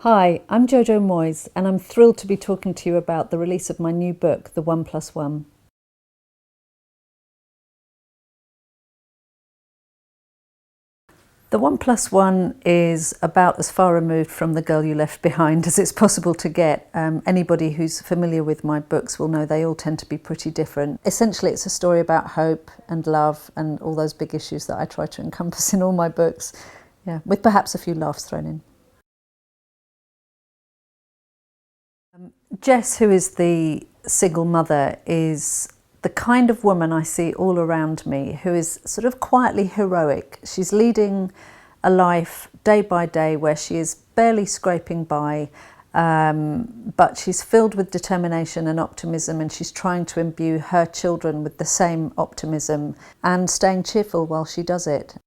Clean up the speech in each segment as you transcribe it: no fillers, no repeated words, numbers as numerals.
Hi, I'm Jojo Moyes and I'm thrilled to be talking to you about the release of my new book, The 1+1. The 1+1 is about as far removed from The Girl You Left Behind as it's possible to get. Anybody who's familiar with my books will know they all tend to be pretty different. Essentially, it's a story about hope and love and all those big issues that I try to encompass in all my books, with perhaps a few laughs thrown in. Jess, who is the single mother, is the kind of woman I see all around me who is sort of quietly heroic. She's leading a life day by day where she is barely scraping by, but she's filled with determination and optimism, and she's trying to imbue her children with the same optimism and staying cheerful while she does it.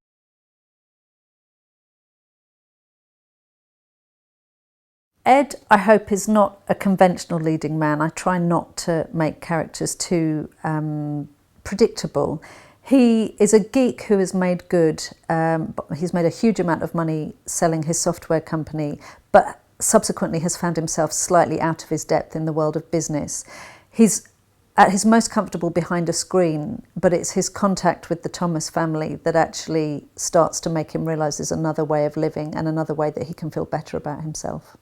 Ed, I hope, is not a conventional leading man. I try not to make characters too predictable. He is a geek who has made good. He's made a huge amount of money selling his software company, but subsequently has found himself slightly out of his depth in the world of business. He's at his most comfortable behind a screen, but it's his contact with the Thomas family that actually starts to make him realise there's another way of living and another way that he can feel better about himself.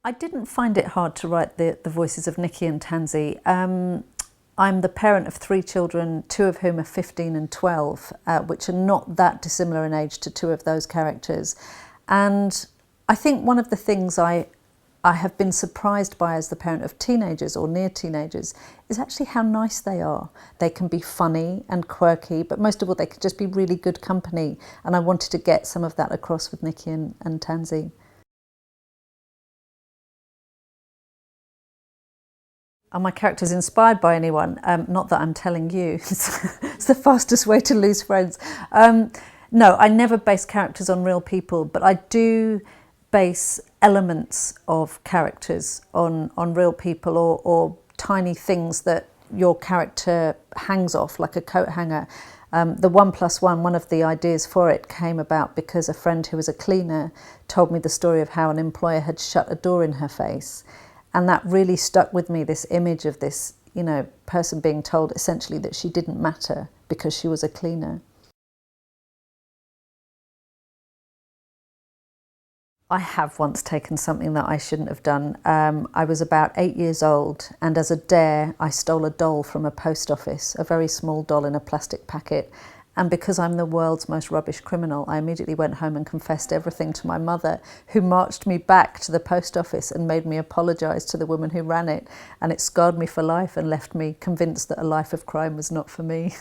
I didn't find it hard to write the voices of Nikki and Tansy. I'm the parent of 3 children, 2 of whom are 15 and 12, which are not that dissimilar in age to 2 of those characters. And I think one of the things I have been surprised by as the parent of teenagers or near teenagers is actually how nice they are. They can be funny and quirky, but most of all, they can just be really good company. And I wanted to get some of that across with Nikki and Tansy. Are my characters inspired by anyone? Not that I'm telling you. It's the fastest way to lose friends. No, I never base characters on real people, but I do base elements of characters on real people or tiny things that your character hangs off, like a coat hanger. The 1+1, one of the ideas for it came about because a friend who was a cleaner told me the story of how an employer had shut a door in her face. And that really stuck with me, this image of this, person being told essentially that she didn't matter because she was a cleaner. I have once taken something that I shouldn't have done. I was about 8 years old, and as a dare, I stole a doll from a post office, a very small doll in a plastic packet. And because I'm the world's most rubbish criminal, I immediately went home and confessed everything to my mother, who marched me back to the post office and made me apologise to the woman who ran it. And it scarred me for life and left me convinced that a life of crime was not for me.